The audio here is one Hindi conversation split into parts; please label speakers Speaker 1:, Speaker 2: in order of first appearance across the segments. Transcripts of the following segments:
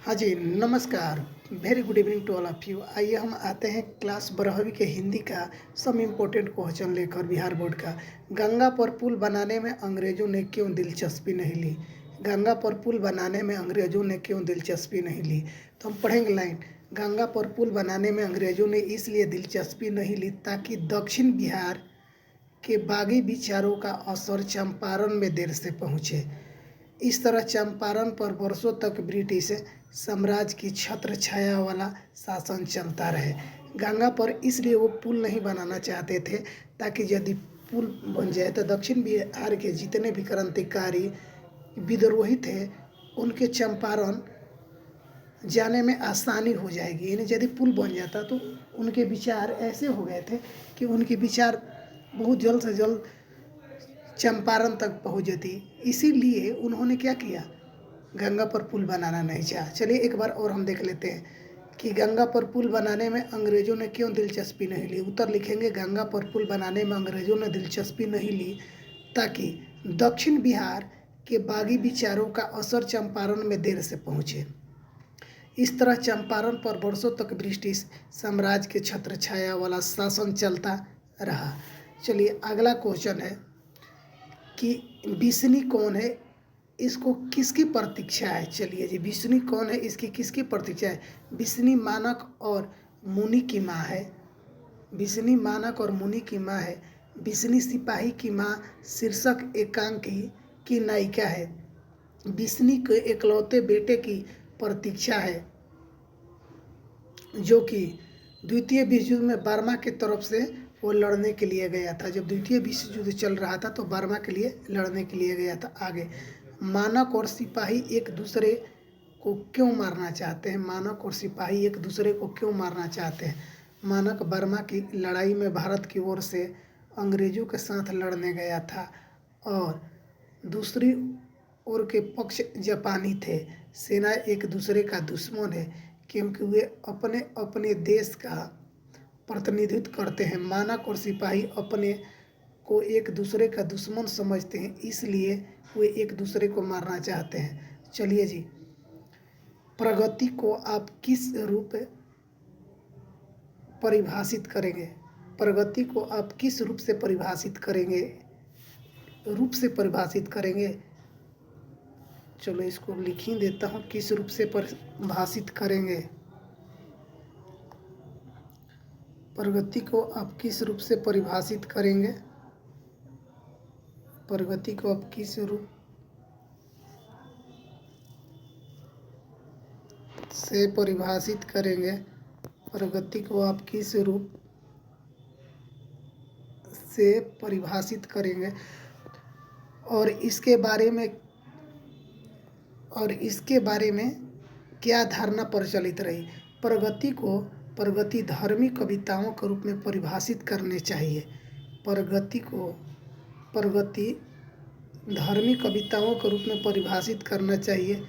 Speaker 1: हाँ जी, नमस्कार। Very good evening to all of you. आइए हम आते हैं क्लास 12वीं के हिंदी का सम इम्पोर्टेंट क्वेश्चन लेकर बिहार बोर्ड का। गंगा पर पुल बनाने में अंग्रेज़ों ने क्यों दिलचस्पी नहीं ली? गंगा पर पुल बनाने में अंग्रेज़ों ने क्यों दिलचस्पी नहीं ली? तो हम पढ़ेंगे लाइन। गंगा पर पुल बनाने में अंग्रेज़ों ने इसलिए दिलचस्पी नहीं ली ताकि दक्षिण बिहार के बागी विचारों का असर चंपारण में देर से पहुँचे। इस तरह चंपारण पर वर्षों तक ब्रिटिश साम्राज्य की छत्र छाया वाला शासन चलता रहे। गंगा पर इसलिए वो पुल नहीं बनाना चाहते थे ताकि यदि पुल बन जाए तो दक्षिण बिहार के जितने भी क्रांतिकारी विद्रोही थे उनके चंपारण जाने में आसानी हो जाएगी। यानी यदि पुल बन जाता तो उनके विचार ऐसे हो गए थे कि उनके विचार बहुत जल्द से जल्द चंपारण तक पहुँच जाती। इसीलिए उन्होंने क्या किया, गंगा पर पुल बनाना नहीं चाहा। चलिए एक बार और हम देख लेते हैं कि गंगा पर पुल बनाने में अंग्रेज़ों ने क्यों दिलचस्पी नहीं ली। उत्तर लिखेंगे, गंगा पर पुल बनाने में अंग्रेज़ों ने दिलचस्पी नहीं ली ताकि दक्षिण बिहार के बागी विचारों का असर चंपारण में देर से पहुँचे। इस तरह चंपारण पर वर्षों तक ब्रिटिश साम्राज्य के छत्र छाया वाला शासन चलता रहा। चलिए अगला क्वेश्चन है कि बिस्नी कौन है, इसको किसकी प्रतीक्षा है। चलिए जी, बिस्नी कौन है, इसकी किसकी प्रतीक्षा है। बिस्नी मानक और मुनि की माँ है। बिस्नी मानक और मुनि की माँ है। बिस्नी सिपाही की माँ शीर्षक एकांकी की नायिका है। बिस्नी के इकलौते बेटे की प्रतीक्षा है जो कि द्वितीय विश्व युद्ध में बर्मा की तरफ से वो लड़ने के लिए गया था। जब द्वितीय विश्व युद्ध चल रहा था तो बर्मा के लिए लड़ने के लिए गया था। आगे, मानक और सिपाही एक दूसरे को क्यों मारना चाहते हैं। मानक और सिपाही एक दूसरे को क्यों मारना चाहते हैं। मानक बर्मा की लड़ाई में भारत की ओर से अंग्रेज़ों के साथ लड़ने गया था और दूसरी ओर के पक्ष जापानी थे। सेना एक दूसरे का दुश्मन है क्योंकि वे अपने अपने देश का प्रतिनिधित्व करते हैं। मानक और सिपाही अपने को एक दूसरे का दुश्मन समझते हैं, इसलिए वे एक दूसरे को मारना चाहते हैं। चलिए जी, प्रगति को आप किस रूप परिभाषित करेंगे। प्रगति को आप किस रूप से परिभाषित करेंगे, चलो इसको लिख ही देता हूँ, किस रूप से परिभाषित करेंगे। प्रगति को आप किस रूप से परिभाषित करेंगे। प्रगति को आप किस रूप से परिभाषित करेंगे। प्रगति को आप किस रूप से परिभाषित करेंगे और इसके बारे में क्या धारणा प्रचलित रही। प्रगति धर्मी कविताओं के रूप में परिभाषित करने चाहिए। प्रगति धर्मी कविताओं के रूप में परिभाषित करना चाहिए।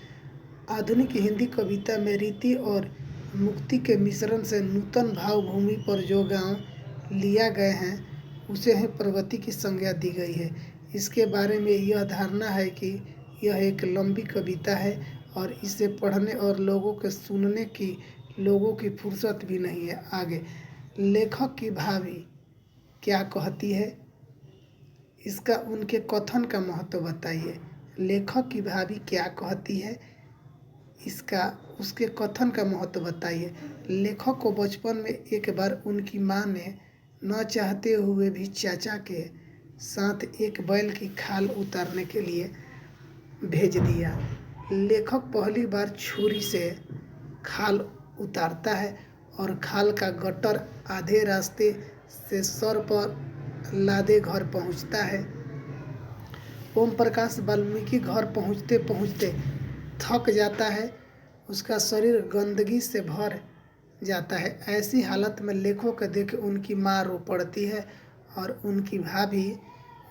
Speaker 1: आधुनिक हिंदी कविता में रीति और मुक्ति के मिश्रण से नूतन भाव भूमि पर जो गांव लिया गए हैं उसे ही प्रगति की संज्ञा दी गई है। इसके बारे में यह धारणा है कि यह एक लंबी कविता है और इसे पढ़ने और लोगों के सुनने की लोगों की फुर्सत भी नहीं है। आगे, लेखक की भाभी क्या कहती है, इसका उनके कथन का महत्व बताइए। लेखक की भाभी क्या कहती है, इसका उसके कथन का महत्व बताइए। लेखक को बचपन में एक बार उनकी माँ ने न चाहते हुए भी चाचा के साथ एक बैल की खाल उतारने के लिए भेज दिया। लेखक पहली बार छुरी से खाल उतारता है और खाल का गट्टर आधे रास्ते से सर पर लादे घर पहुंचता है। ओम प्रकाश वाल्मीकि घर पहुंचते पहुंचते थक जाता है, उसका शरीर गंदगी से भर जाता है। ऐसी हालत में लेखों को देख उनकी माँ रो पड़ती है और उनकी भाभी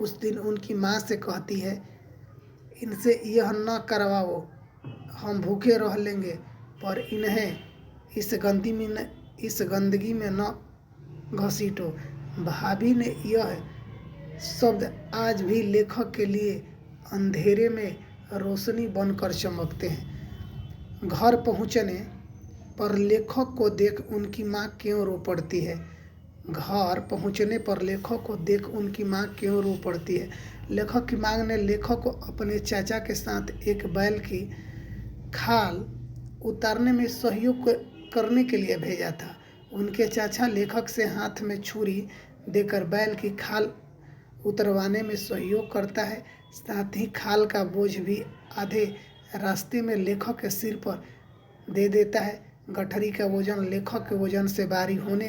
Speaker 1: उस दिन उनकी माँ से कहती है, इनसे यह न करवाओ, हम भूखे रह लेंगे, पर इन्हें इस गंदगी में न घसीटो। भाभी ने यह शब्द आज भी लेखक के लिए अंधेरे में रोशनी बनकर चमकते हैं। घर पहुंचने पर लेखक को देख उनकी माँ क्यों रो पड़ती है। घर पहुंचने पर लेखक को देख उनकी माँ क्यों रो पड़ती है। लेखक की माँ ने लेखक को अपने चाचा के साथ एक बैल की खाल उतारने में सहयोग करने के लिए भेजा था। उनके चाचा लेखक से हाथ में छुरी देकर बैल की खाल उतरवाने में सहयोग करता है। साथ ही खाल का बोझ भी आधे रास्ते में लेखक के सिर पर दे देता है। गठरी का वजन लेखक के वजन से भारी होने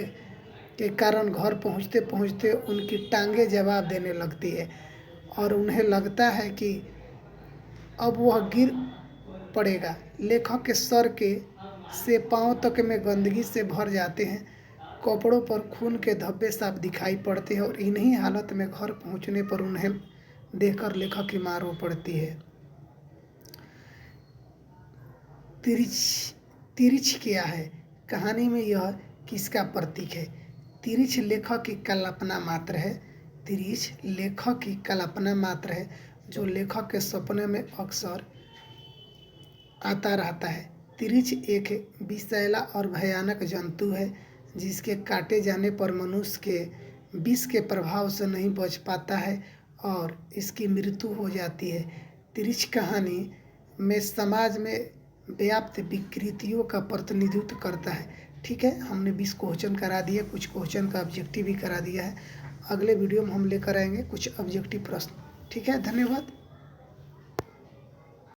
Speaker 1: के कारण घर पहुंचते पहुंचते उनकी टांगें जवाब देने लगती है और उन्हें लगता है कि अब वह गिर पड़ेगा। लेखक के सर के से पांव तक में गंदगी से भर जाते हैं। कपड़ों पर खून के धब्बे साफ दिखाई पड़ते हैं और इन्हीं हालत में घर पहुंचने पर उन्हें देखकर लेखक की मां रो पड़ती है। तिरछ तिरछ क्या है? कहानी में यह किसका प्रतीक है? तिरछ लेखक की कल्पना मात्र है। तिरछ लेखक की कल्पना मात्र है जो लेखक के सपने में अक्सर आता रहता है। तिरछ एक विषैला और भयानक जंतु है जिसके काटे जाने पर मनुष्य के विष के प्रभाव से नहीं बच पाता है और इसकी मृत्यु हो जाती है। तिरछ कहानी में समाज में व्याप्त विकृतियों का प्रतिनिधित्व करता है। ठीक है, हमने 20 क्वेश्चन करा दिए, कुछ क्वेश्चन का ऑब्जेक्टिव भी करा दिया है। अगले वीडियो में हम लेकर आएंगे कुछ ऑब्जेक्टिव प्रश्न। ठीक है, धन्यवाद।